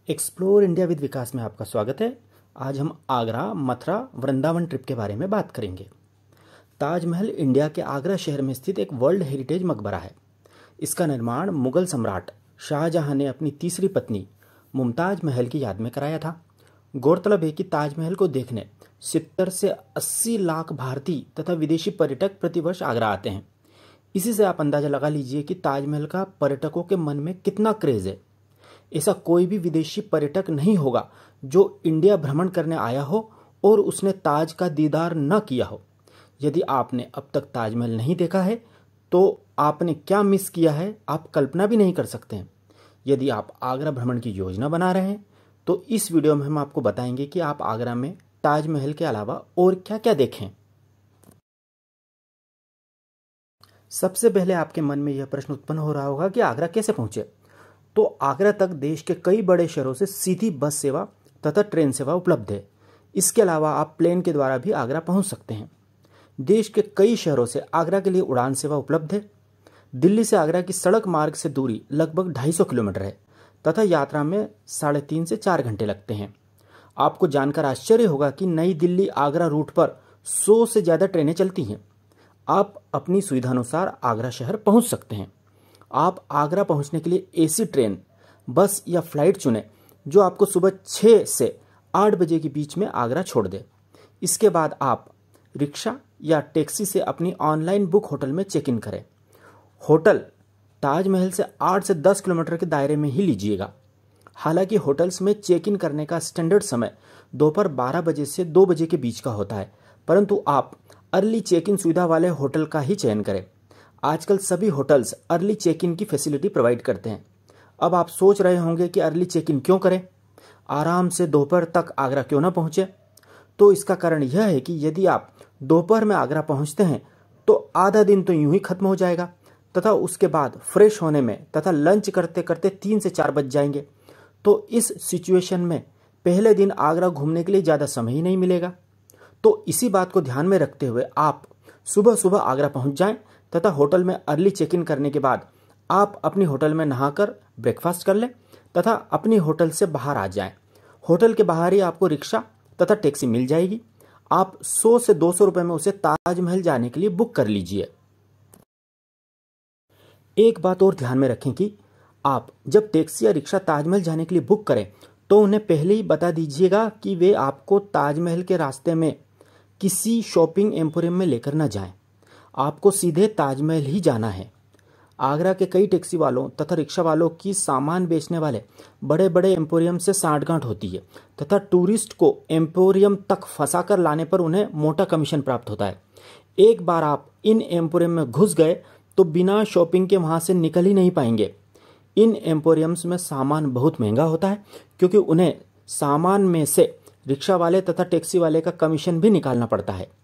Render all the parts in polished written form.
Explore India with विकास में आपका स्वागत है। आज हम आगरा, मथुरा, वृंदावन ट्रिप के बारे में बात करेंगे। ताजमहल इंडिया के आगरा शहर में स्थित एक वर्ल्ड हेरिटेज मकबरा है। इसका निर्माण मुगल सम्राट शाहजहां ने अपनी तीसरी पत्नी मुमताज महल की याद में कराया था। गौरतलब है कि ताजमहल को देखने 70 से 80 लाख भारतीय तथा विदेशी पर्यटक प्रतिवर्ष आगरा आते हैं। इसी से आप अंदाजा लगा लीजिए कि ताजमहल का पर्यटकों के मन में कितना क्रेज है। ऐसा कोई भी विदेशी पर्यटक नहीं होगा जो इंडिया भ्रमण करने आया हो और उसने ताज का दीदार न किया हो। यदि आपने अब तक ताजमहल नहीं देखा है तो आपने क्या मिस किया है, आप कल्पना भी नहीं कर सकते हैं। यदि आप आगरा भ्रमण की योजना बना रहे हैं तो इस वीडियो में हम आपको बताएंगे कि आप आगरा में ताजमहल के अलावा और क्या क्या देखें। सबसे पहले आपके मन में यह प्रश्न उत्पन्न हो रहा होगा कि आगरा कैसे पहुंचे। तो आगरा तक देश के कई बड़े शहरों से सीधी बस सेवा तथा ट्रेन सेवा उपलब्ध है। इसके अलावा आप प्लेन के द्वारा भी आगरा पहुंच सकते हैं। देश के कई शहरों से आगरा के लिए उड़ान सेवा उपलब्ध है। दिल्ली से आगरा की सड़क मार्ग से दूरी लगभग 250 किलोमीटर है तथा यात्रा में 3.5 से 4 घंटे लगते हैं। आपको जानकर आश्चर्य होगा कि नई दिल्ली आगरा रूट पर 100 से ज़्यादा ट्रेनें चलती हैं। आप अपनी सुविधानुसार आगरा शहर पहुंच सकते हैं। आप आगरा पहुंचने के लिए एसी ट्रेन, बस या फ्लाइट चुनें जो आपको सुबह 6 से 8 बजे के बीच में आगरा छोड़ दे। इसके बाद आप रिक्शा या टैक्सी से अपनी ऑनलाइन बुक होटल में चेक इन करें। होटल ताजमहल से 8 से 10 किलोमीटर के दायरे में ही लीजिएगा। हालांकि होटल्स में चेक इन करने का स्टैंडर्ड समय दोपहर 12 बजे से 2 बजे के बीच का होता है, परंतु आप अर्ली चेक इन सुविधा वाले होटल का ही चयन करें। आजकल सभी होटल्स अर्ली चेक इन की फैसिलिटी प्रोवाइड करते हैं। अब आप सोच रहे होंगे कि अर्ली चेक इन क्यों करें, आराम से दोपहर तक आगरा क्यों ना पहुंचे। तो इसका कारण यह है कि यदि आप दोपहर में आगरा पहुंचते हैं तो आधा दिन तो यूं ही खत्म हो जाएगा तथा उसके बाद फ्रेश होने में तथा लंच करते करते 3 से 4 बज जाएंगे। तो इस सिचुएशन में पहले दिन आगरा घूमने के लिए ज़्यादा समय ही नहीं मिलेगा। तो इसी बात को ध्यान में रखते हुए आप सुबह सुबह आगरा पहुंच जाएं तथा होटल में अर्ली चेक इन करने के बाद आप अपनी होटल में नहाकर ब्रेकफास्ट कर लें तथा अपनी होटल से बाहर आ जाएं। होटल के बाहर ही आपको रिक्शा तथा टैक्सी मिल जाएगी। आप 100 से 200 रुपए में उसे ताजमहल जाने के लिए बुक कर लीजिए। एक बात और ध्यान में रखें कि आप जब टैक्सी या रिक्शा ताजमहल जाने के लिए बुक करें तो उन्हें पहले ही बता दीजिएगा कि वे आपको ताजमहल के रास्ते में किसी शॉपिंग एम्पोरियम में लेकर न जाएं। आपको सीधे ताजमहल ही जाना है। आगरा के कई टैक्सी वालों तथा रिक्शा वालों की सामान बेचने वाले बड़े बड़े एम्पोरियम से सांठगांठ होती है तथा टूरिस्ट को एम्पोरियम तक फंसाकर लाने पर उन्हें मोटा कमीशन प्राप्त होता है। एक बार आप इन एम्पोरियम में घुस गए तो बिना शॉपिंग के वहां से निकल ही नहीं पाएंगे। इन एम्पोरियम्स में सामान बहुत महंगा होता है क्योंकि उन्हें सामान में से रिक्शा वाले तथा टैक्सी वाले का कमीशन भी निकालना पड़ता है।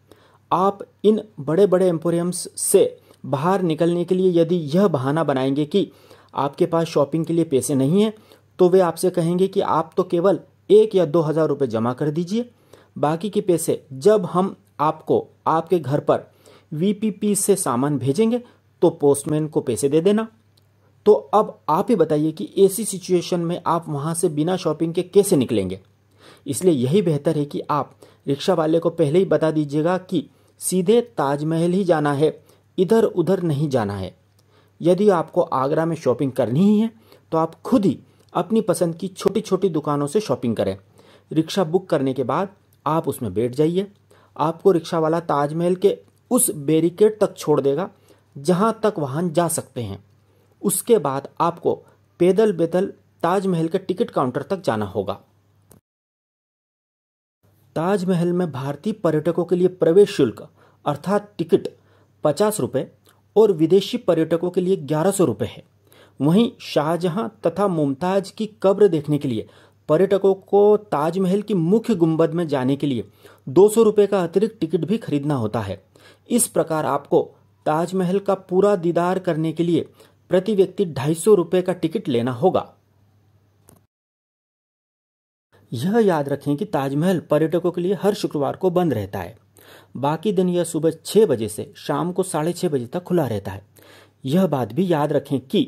आप इन बड़े बड़े एम्पोरियम्स से बाहर निकलने के लिए यदि यह बहाना बनाएंगे कि आपके पास शॉपिंग के लिए पैसे नहीं हैं तो वे आपसे कहेंगे कि आप तो केवल 1 या 2 हज़ार रुपये जमा कर दीजिए, बाकी के पैसे जब हम आपको आपके घर पर वीपीपी से सामान भेजेंगे तो पोस्टमैन को पैसे दे देना। तो अब आप ही बताइए कि ऐसी सिचुएशन में आप वहां से बिना शॉपिंग के कैसे निकलेंगे। इसलिए यही बेहतर है कि आप रिक्शा वाले को पहले ही बता दीजिएगा कि सीधे ताजमहल ही जाना है, इधर उधर नहीं जाना है। यदि आपको आगरा में शॉपिंग करनी ही है तो आप खुद ही अपनी पसंद की छोटी छोटी दुकानों से शॉपिंग करें। रिक्शा बुक करने के बाद आप उसमें बैठ जाइए। आपको रिक्शा वाला ताजमहल के उस बैरिकेड तक छोड़ देगा जहां तक वाहन जा सकते हैं। उसके बाद आपको पैदल पैदल ताजमहल के टिकट काउंटर तक जाना होगा। ताजमहल में भारतीय पर्यटकों के लिए प्रवेश शुल्क अर्थात टिकट 50 रुपये और विदेशी पर्यटकों के लिए 1100 रुपये है। वहीं शाहजहां तथा मुमताज की कब्र देखने के लिए पर्यटकों को ताजमहल की मुख्य गुंबद में जाने के लिए 200 रुपये का अतिरिक्त टिकट भी खरीदना होता है। इस प्रकार आपको ताजमहल का पूरा दीदार करने के लिए प्रति व्यक्ति 250 रुपये का टिकट लेना होगा। यह याद रखें कि ताजमहल पर्यटकों के लिए हर शुक्रवार को बंद रहता है। बाकी दिन यह सुबह 6 बजे से शाम को 6:30 बजे तक खुला रहता है। यह बात भी याद रखें कि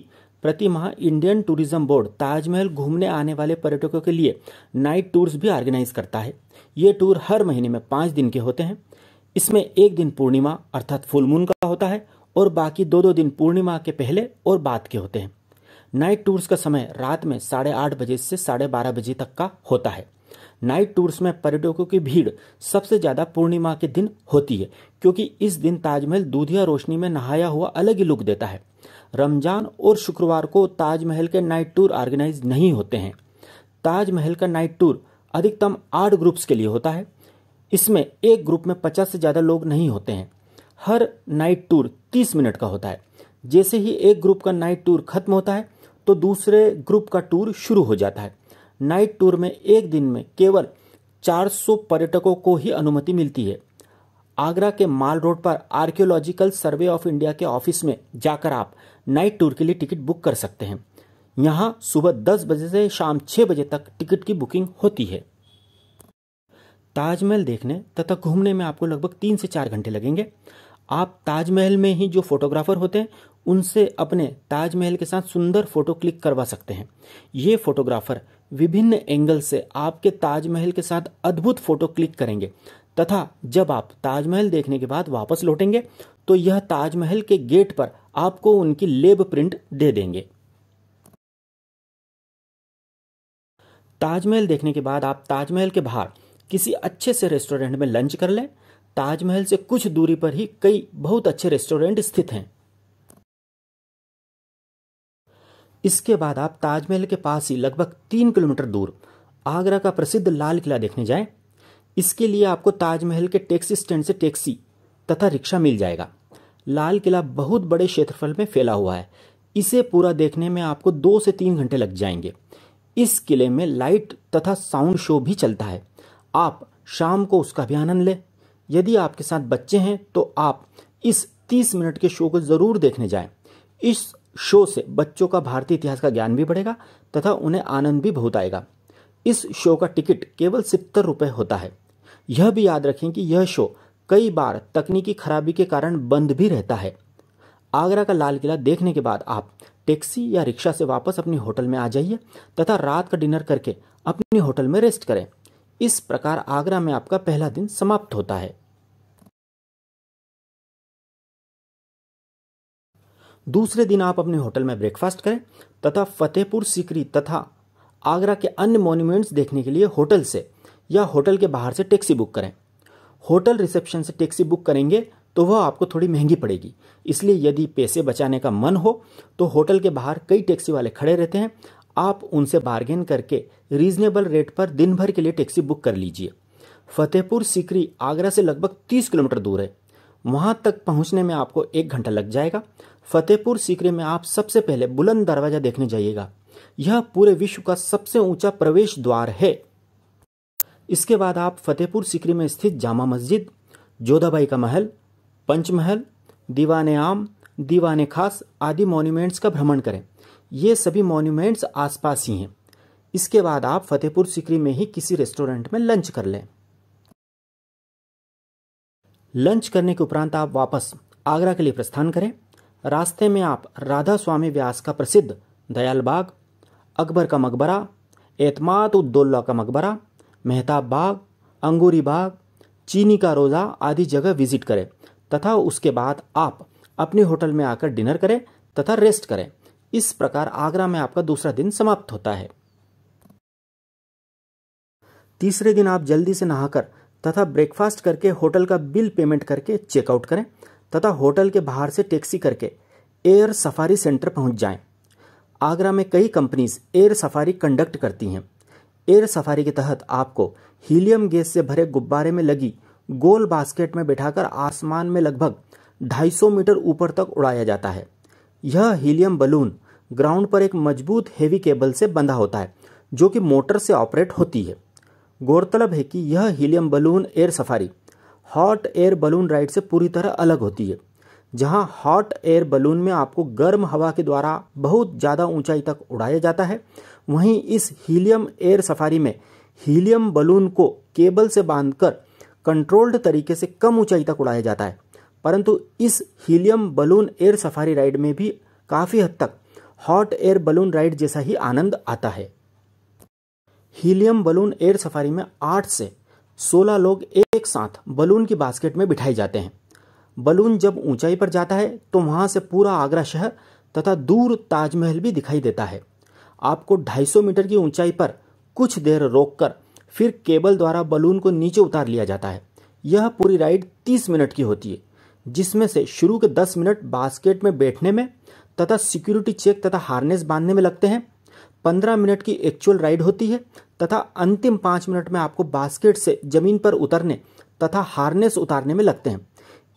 प्रति माह इंडियन टूरिज्म बोर्ड ताजमहल घूमने आने वाले पर्यटकों के लिए नाइट टूर्स भी ऑर्गेनाइज करता है। ये टूर हर महीने में 5 दिन के होते हैं। इसमें एक दिन पूर्णिमा अर्थात फुल मून का होता है और बाकी 2 दिन पूर्णिमा के पहले और बाद के होते हैं। नाइट टूर्स का समय रात में 8:30 बजे से 12:30 बजे तक का होता है। नाइट टूर्स में पर्यटकों की भीड़ सबसे ज्यादा पूर्णिमा के दिन होती है, क्योंकि इस दिन ताजमहल दूधिया रोशनी में नहाया हुआ अलग ही लुक देता है। रमजान और शुक्रवार को ताजमहल के नाइट टूर ऑर्गेनाइज नहीं होते हैं। ताजमहल का नाइट टूर अधिकतम 8 ग्रुप्स के लिए होता है। इसमें एक ग्रुप में 50 से ज्यादा लोग नहीं होते हैं। हर नाइट टूर 30 मिनट का होता है। जैसे ही एक ग्रुप का नाइट टूर खत्म होता है तो दूसरे ग्रुप का टूर शुरू हो जाता है। नाइट टूर में एक दिन में केवल 400 पर्यटकों को ही अनुमति मिलती है। आगरा के माल रोड पर आर्कियोलॉजिकल सर्वे ऑफ इंडिया के ऑफिस में जाकर आप नाइट टूर के लिए टिकट बुक कर सकते हैं। यहां सुबह 10 बजे से शाम 6 बजे तक टिकट की बुकिंग होती है। ताजमहल देखने तथा घूमने में आपको लगभग 3 से 4 घंटे लगेंगे। आप ताजमहल में ही जो फोटोग्राफर होते हैं उनसे अपने ताजमहल के साथ सुंदर फोटो क्लिक करवा सकते हैं। ये फोटोग्राफर विभिन्न एंगल से आपके ताजमहल के साथ अद्भुत फोटो क्लिक करेंगे तथा जब आप ताजमहल देखने के बाद वापस लौटेंगे तो यह ताजमहल के गेट पर आपको उनकी लेब प्रिंट दे देंगे। ताजमहल देखने के बाद आप ताजमहल के बाहर किसी अच्छे से रेस्टोरेंट में लंच कर लें। ताजमहल से कुछ दूरी पर ही कई बहुत अच्छे रेस्टोरेंट स्थित हैं। इसके बाद आप ताजमहल के पास ही लगभग 3 किलोमीटर दूर आगरा का प्रसिद्ध लाल किला देखने जाएं। इसके लिए आपको ताजमहल के टैक्सी स्टैंड से टैक्सी तथा रिक्शा मिल जाएगा। लाल किला बहुत बड़े क्षेत्रफल में फैला हुआ है। इसे पूरा देखने में आपको 2 से 3 घंटे लग जाएंगे। इस किले में लाइट तथा साउंड शो भी चलता है। आप शाम को उसका भी आनंद लें। यदि आपके साथ बच्चे हैं तो आप इस 30 मिनट के शो को जरूर देखने जाएं। इस शो से बच्चों का भारतीय इतिहास का ज्ञान भी बढ़ेगा तथा उन्हें आनंद भी बहुत आएगा। इस शो का टिकट केवल 70 रुपये होता है। यह भी याद रखें कि यह शो कई बार तकनीकी खराबी के कारण बंद भी रहता है। आगरा का लाल किला देखने के बाद आप टैक्सी या रिक्शा से वापस अपनी होटल में आ जाइए तथा रात का डिनर करके अपनी होटल में रेस्ट करें। इस प्रकार आगरा में आपका पहला दिन समाप्त होता है। दूसरे दिन आप अपने होटल में ब्रेकफास्ट करें तथा फतेहपुर सीकरी तथा आगरा के अन्य मॉन्यूमेंट्स देखने के लिए होटल से या होटल के बाहर से टैक्सी बुक करें। होटल रिसेप्शन से टैक्सी बुक करेंगे तो वह आपको थोड़ी महंगी पड़ेगी, इसलिए यदि पैसे बचाने का मन हो तो होटल के बाहर कई टैक्सी वाले खड़े रहते हैं। आप उनसे बार्गेन करके रीजनेबल रेट पर दिन भर के लिए टैक्सी बुक कर लीजिए। फतेहपुर सीकरी आगरा से लगभग 30 किलोमीटर दूर है। वहां तक पहुंचने में आपको 1 घंटा लग जाएगा। फतेहपुर सीकरी में आप सबसे पहले बुलंद दरवाजा देखने जाइएगा। यह पूरे विश्व का सबसे ऊंचा प्रवेश द्वार है। इसके बाद आप फतेहपुर सीकरी में स्थित जामा मस्जिद, जोधाबाई का महल, पंचमहल, दीवाने आम, दीवाने खास आदि मॉन्यूमेंट्स का भ्रमण करें। ये सभी मॉन्यूमेंट्स आसपास ही हैं। इसके बाद आप फतेहपुर सीकरी में ही किसी रेस्टोरेंट में लंच कर लें। लंच करने के उपरांत आप वापस आगरा के लिए प्रस्थान करें। रास्ते में आप राधा स्वामी व्यास का प्रसिद्ध दयाल बाग, अकबर का मकबरा, एतमाद उद्दौला का मकबरा, मेहताब बाग, अंगूरी बाग, चीनी का रोज़ा आदि जगह विजिट करें तथा उसके बाद आप अपने होटल में आकर डिनर करें तथा रेस्ट करें। इस प्रकार आगरा में आपका दूसरा दिन समाप्त होता है। तीसरे दिन आप जल्दी से नहाकर तथा ब्रेकफास्ट करके होटल का बिल पेमेंट करके चेकआउट करें तथा होटल के बाहर से टैक्सी करके एयर सफारी सेंटर पहुंच जाएं। आगरा में कई कंपनीज एयर सफारी कंडक्ट करती हैं। एयर सफारी के तहत आपको हीलियम गैस से भरे गुब्बारे में लगी गोल बास्केट में बैठाकर आसमान में लगभग 250 मीटर ऊपर तक उड़ाया जाता है। यह हीलियम बलून ग्राउंड पर एक मजबूत हेवी केबल से बंधा होता है जो कि मोटर से ऑपरेट होती है। गौरतलब है कि यह helium balloon air safari hot air balloon ride से पूरी तरह अलग होती है। जहां हॉट एयर बलून में आपको गर्म हवा के द्वारा बहुत ज़्यादा ऊंचाई तक उड़ाया जाता है, वहीं इस हीलियम एयर सफारी में हीलियम बलून को केबल से बांधकर कंट्रोल्ड तरीके से कम ऊंचाई तक उड़ाया जाता है। परंतु इस helium balloon air safari ride में भी काफ़ी हद तक हॉट एयर बलून राइड जैसा ही आनंद आता है। हीलियम बलून एयर सफारी में 8 से 16 लोग एक साथ बलून की बास्केट में बिठाए जाते हैं। बलून जब ऊंचाई पर जाता है तो वहां से पूरा आगरा शहर तथा दूर ताजमहल भी दिखाई देता है। आपको 250 मीटर की ऊंचाई पर कुछ देर रोककर फिर केबल द्वारा बलून को नीचे उतार लिया जाता है। यह पूरी राइड 30 मिनट की होती है, जिसमें से शुरू के 10 मिनट बास्केट में बैठने में तथा सिक्योरिटी चेक तथा हार्नेस बांधने में लगते हैं। 15 मिनट की एक्चुअल राइड होती है तथा अंतिम 5 मिनट में आपको बास्केट से जमीन पर उतरने तथा हार्नेस उतारने में लगते हैं।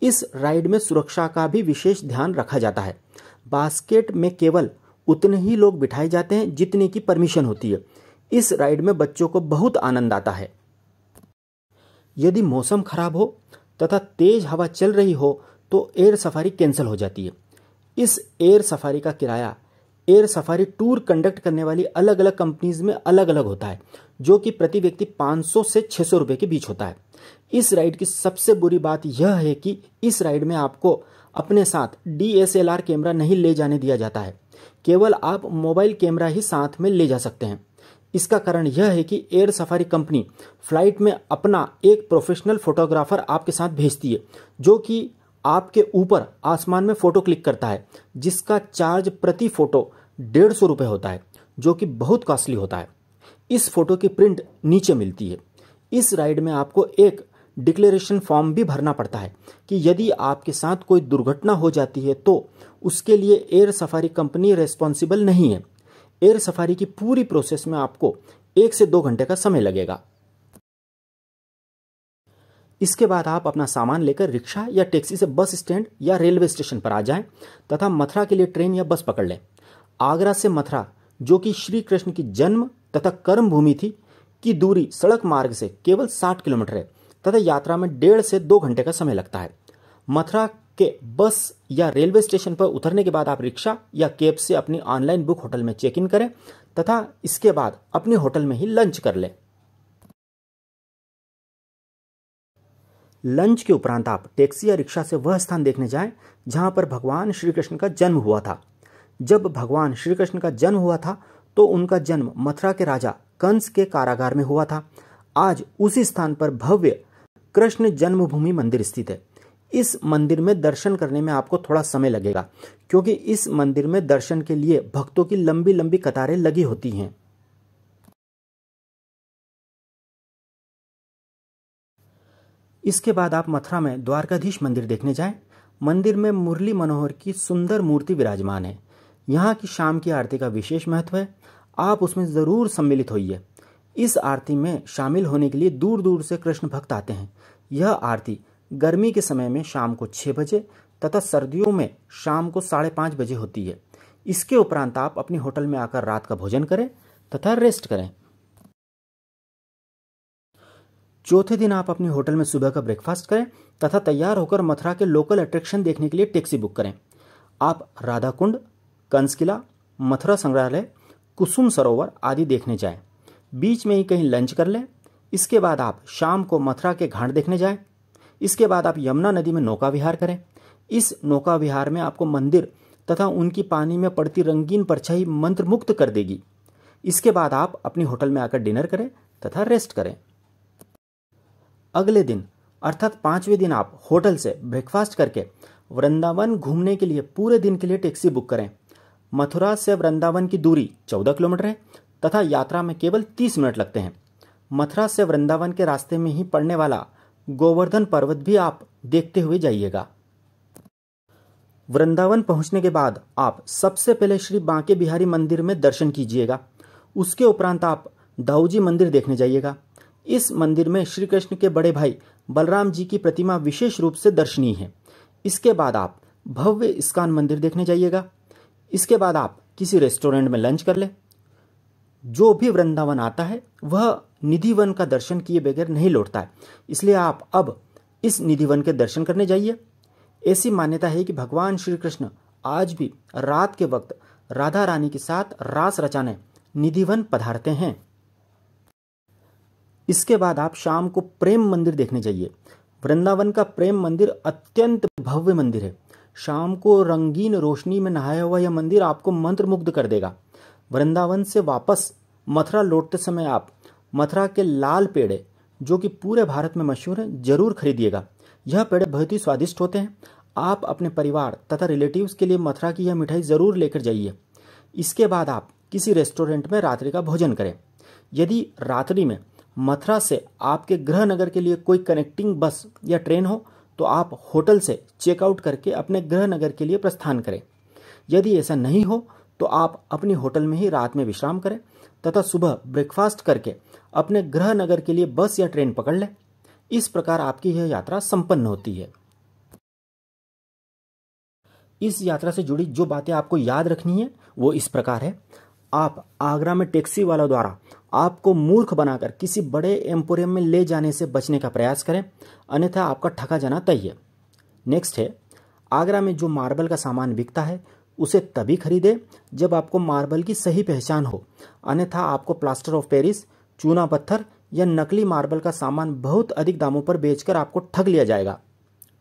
इस राइड में सुरक्षा का भी विशेष ध्यान रखा जाता है। बास्केट में केवल उतने ही लोग बिठाए जाते हैं जितने की परमिशन होती है। इस राइड में बच्चों को बहुत आनंद आता है। यदि मौसम खराब हो तथा तेज हवा चल रही हो तो एयर सफारी कैंसिल हो जाती है। इस एयर सफारी का किराया एयर सफारी टूर कंडक्ट करने वाली अलग अलग कंपनीज में अलग अलग होता है, जो कि प्रति व्यक्ति 500 से 600 रुपए के बीच होता है। इस राइड की सबसे बुरी बात यह है कि इस राइड में आपको अपने साथ DSLR कैमरा नहीं ले जाने दिया जाता है। केवल आप मोबाइल कैमरा ही साथ में ले जा सकते हैं। इसका कारण यह है कि एयर सफारी कंपनी फ्लाइट में अपना एक प्रोफेशनल फोटोग्राफर आपके साथ भेजती है, जो कि आपके ऊपर आसमान में फोटो क्लिक करता है, जिसका चार्ज प्रति फोटो 150 रुपये होता है, जो कि बहुत कॉस्टली होता है। इस फोटो की प्रिंट नीचे मिलती है। इस राइड में आपको एक डिक्लेरेशन फॉर्म भी भरना पड़ता है कि यदि आपके साथ कोई दुर्घटना हो जाती है तो उसके लिए एयर सफारी कंपनी रेस्पॉन्सिबल नहीं है। एयर सफारी की पूरी प्रोसेस में आपको 1 से 2 घंटे का समय लगेगा। इसके बाद आप अपना सामान लेकर रिक्शा या टैक्सी से बस स्टैंड या रेलवे स्टेशन पर आ जाएं तथा मथुरा के लिए ट्रेन या बस पकड़ लें। आगरा से मथुरा, जो कि श्री कृष्ण की जन्म तथा कर्म भूमि थी, की दूरी सड़क मार्ग से केवल 60 किलोमीटर है तथा यात्रा में 1.5 से 2 घंटे का समय लगता है। मथुरा के बस या रेलवे स्टेशन पर उतरने के बाद आप रिक्शा या कैब से अपनी ऑनलाइन बुक होटल में चेक इन करें तथा इसके बाद अपने होटल में ही लंच कर लें। लंच के उपरांत आप टैक्सी या रिक्शा से वह स्थान देखने जाएं जहां पर भगवान श्री कृष्ण का जन्म हुआ था। जब भगवान श्री कृष्ण का जन्म हुआ था तो उनका जन्म मथुरा के राजा कंस के कारागार में हुआ था। आज उसी स्थान पर भव्य कृष्ण जन्मभूमि मंदिर स्थित है। इस मंदिर में दर्शन करने में आपको थोड़ा समय लगेगा, क्योंकि इस मंदिर में दर्शन के लिए भक्तों की लंबी लंबी कतारें लगी होती हैं। इसके बाद आप मथुरा में द्वारकाधीश मंदिर देखने जाएं। मंदिर में मुरली मनोहर की सुंदर मूर्ति विराजमान है। यहाँ की शाम की आरती का विशेष महत्व है। आप उसमें जरूर सम्मिलित होइए। इस आरती में शामिल होने के लिए दूर दूर से कृष्ण भक्त आते हैं। यह आरती गर्मी के समय में शाम को 6 बजे तथा सर्दियों में शाम को 5:30 बजे होती है। इसके उपरांत आप अपने होटल में आकर रात का भोजन करें तथा रेस्ट करें। चौथे दिन आप अपने होटल में सुबह का ब्रेकफास्ट करें तथा तैयार होकर मथुरा के लोकल अट्रैक्शन देखने के लिए टैक्सी बुक करें। आप राधा कुंड, कंस किला, मथुरा संग्रहालय, कुसुम सरोवर आदि देखने जाएं। बीच में ही कहीं लंच कर लें। इसके बाद आप शाम को मथुरा के घाट देखने जाएं। इसके बाद आप यमुना नदी में नौका विहार करें। इस नौका विहार में आपको मंदिर तथा उनकी पानी में पड़ती रंगीन परछाई मंत्रमुग्ध कर देगी। इसके बाद आप अपने होटल में आकर डिनर करें तथा रेस्ट करें। अगले दिन अर्थात 5वें दिन आप होटल से ब्रेकफास्ट करके वृंदावन घूमने के लिए पूरे दिन के लिए टैक्सी बुक करें। मथुरा से वृंदावन की दूरी 14 किलोमीटर है तथा यात्रा में केवल 30 मिनट लगते हैं। मथुरा से वृंदावन के रास्ते में ही पड़ने वाला गोवर्धन पर्वत भी आप देखते हुए जाइएगा। वृंदावन पहुंचने के बाद आप सबसे पहले श्री बांके बिहारी मंदिर में दर्शन कीजिएगा। उसके उपरांत आप दाऊजी मंदिर देखने जाइएगा। इस मंदिर में श्री कृष्ण के बड़े भाई बलराम जी की प्रतिमा विशेष रूप से दर्शनीय है। इसके बाद आप भव्य इस्कॉन मंदिर देखने जाइएगा। इसके बाद आप किसी रेस्टोरेंट में लंच कर लें। जो भी वृंदावन आता है वह निधिवन का दर्शन किए बगैर नहीं लौटता है, इसलिए आप अब इस निधिवन के दर्शन करने जाइए। ऐसी मान्यता है कि भगवान श्री कृष्ण आज भी रात के वक्त राधा रानी के साथ रास रचाने निधिवन पधारते हैं। इसके बाद आप शाम को प्रेम मंदिर देखने जाइए। वृंदावन का प्रेम मंदिर अत्यंत भव्य मंदिर है। शाम को रंगीन रोशनी में नहाया हुआ यह मंदिर आपको मंत्रमुग्ध कर देगा। वृंदावन से वापस मथुरा लौटते समय आप मथुरा के लाल पेड़े, जो कि पूरे भारत में मशहूर हैं, जरूर खरीदिएगा। यह पेड़े बहुत ही स्वादिष्ट होते हैं। आप अपने परिवार तथा रिलेटिव्स के लिए मथुरा की यह मिठाई जरूर लेकर जाइए। इसके बाद आप किसी रेस्टोरेंट में रात्रि का भोजन करें। यदि रात्रि में मथुरा से आपके गृह नगर के लिए कोई कनेक्टिंग बस या ट्रेन हो तो आप होटल से चेकआउट करके अपने गृह नगर के लिए प्रस्थान करें। यदि ऐसा नहीं हो तो आप अपनी होटल में ही रात में विश्राम करें तथा सुबह ब्रेकफास्ट करके अपने गृह नगर के लिए बस या ट्रेन पकड़ लें। इस प्रकार आपकी यह यात्रा संपन्न होती है। इस यात्रा से जुड़ी जो बातें आपको याद रखनी है वो इस प्रकार है। आप आगरा में टैक्सी वालों द्वारा आपको मूर्ख बनाकर किसी बड़े एम्पोरियम में ले जाने से बचने का प्रयास करें, अन्यथा आपका ठगा जाना तय है। नेक्स्ट है, आगरा में जो मार्बल का सामान बिकता है उसे तभी खरीदे जब आपको मार्बल की सही पहचान हो, अन्यथा आपको प्लास्टर ऑफ पेरिस, चूना पत्थर या नकली मार्बल का सामान बहुत अधिक दामों पर बेचकर आपको ठग लिया जाएगा।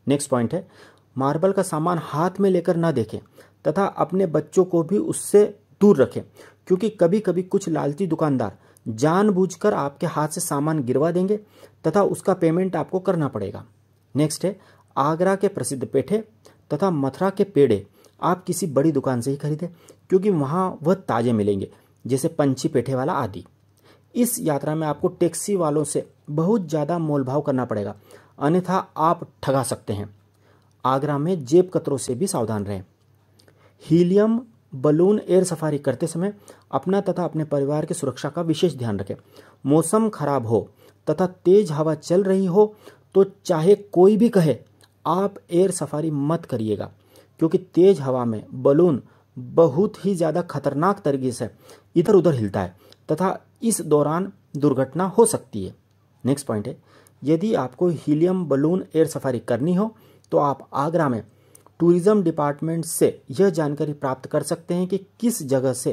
नेक्स्ट पॉइंट है, मार्बल का सामान हाथ में लेकर न देखें तथा अपने बच्चों को भी उससे दूर रखें, क्योंकि कभी कभी कुछ लालची दुकानदार जानबूझकर आपके हाथ से सामान गिरवा देंगे तथा उसका पेमेंट आपको करना पड़ेगा। नेक्स्ट है, आगरा के प्रसिद्ध पेठे तथा मथुरा के पेड़े आप किसी बड़ी दुकान से ही खरीदें, क्योंकि वहाँ वह ताजे मिलेंगे, जैसे पंछी पेठे वाला आदि। इस यात्रा में आपको टैक्सी वालों से बहुत ज़्यादा मोलभाव करना पड़ेगा, अन्यथा आप ठगा सकते हैं। आगरा में जेब कतरों से भी सावधान रहें। हीलियम बलून एयर सफारी करते समय अपना तथा अपने परिवार की सुरक्षा का विशेष ध्यान रखें। मौसम खराब हो तथा तेज हवा चल रही हो तो चाहे कोई भी कहे, आप एयर सफारी मत करिएगा, क्योंकि तेज हवा में बलून बहुत ही ज़्यादा खतरनाक तरीके से इधर उधर हिलता है तथा इस दौरान दुर्घटना हो सकती है। नेक्स्ट पॉइंट है, यदि आपको हीलियम बलून एयर सफारी करनी हो तो आप आगरा में टूरिज्म डिपार्टमेंट से यह जानकारी प्राप्त कर सकते हैं कि किस जगह से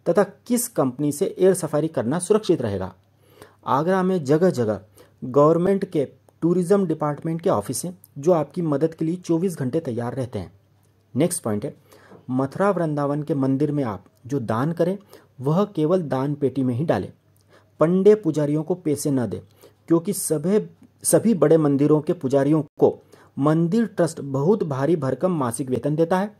तथा किस कंपनी से एयर सफारी करना सुरक्षित रहेगा। आगरा में जगह जगह गवर्नमेंट के टूरिज्म डिपार्टमेंट के ऑफिस हैं जो आपकी मदद के लिए 24 घंटे तैयार रहते हैं। नेक्स्ट पॉइंट है, मथुरा वृंदावन के मंदिर में आप जो दान करें वह केवल दान पेटी में ही डालें। पंडे पुजारियों को पैसे न दें, क्योंकि सभी बड़े मंदिरों के पुजारियों को मंदिर ट्रस्ट बहुत भारी भरकम मासिक वेतन देता है।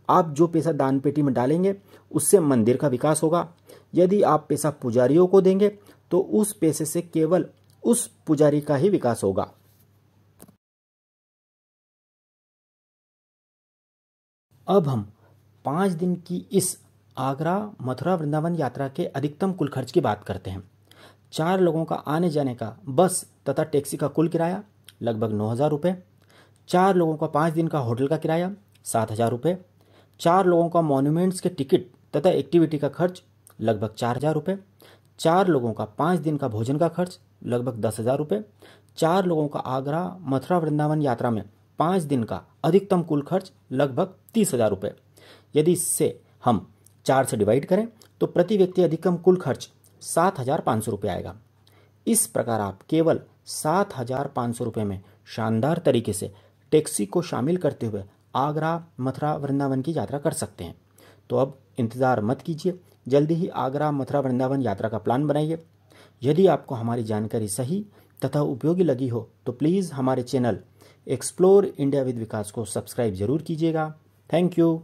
आप जो पैसा दान पेटी में डालेंगे उससे मंदिर का विकास होगा। यदि आप पैसा पुजारियों को देंगे तो उस पैसे से केवल उस पुजारी का ही विकास होगा। अब हम 5 दिन की इस आगरा मथुरा वृंदावन यात्रा के अधिकतम कुल खर्च की बात करते हैं। 4 लोगों का आने जाने का बस तथा टैक्सी का कुल किराया लगभग 9,000 रुपये। 4 लोगों का 5 दिन का होटल का किराया 7,000 रुपये। 4 लोगों का मॉन्यूमेंट्स के टिकट तथा एक्टिविटी का खर्च लगभग 4,000 रुपये। 4 लोगों का 5 दिन का भोजन का खर्च लगभग 10,000 रुपये। 4 लोगों का आगरा मथुरा वृंदावन यात्रा में 5 दिन का अधिकतम कुल खर्च लगभग 30,000 रुपये। यदि इससे हम 4 से डिवाइड करें तो प्रति व्यक्ति अधिकतम कुल खर्च 7,500 रुपये आएगा। इस प्रकार आप केवल 7,500 रुपये में शानदार तरीके से टैक्सी को शामिल करते हुए आगरा मथुरा वृंदावन की यात्रा कर सकते हैं। तो अब इंतज़ार मत कीजिए, जल्दी ही आगरा मथुरा वृंदावन यात्रा का प्लान बनाइए। यदि आपको हमारी जानकारी सही तथा उपयोगी लगी हो तो प्लीज़ हमारे चैनल एक्सप्लोर इंडिया विद विकास को सब्सक्राइब जरूर कीजिएगा। Thank you.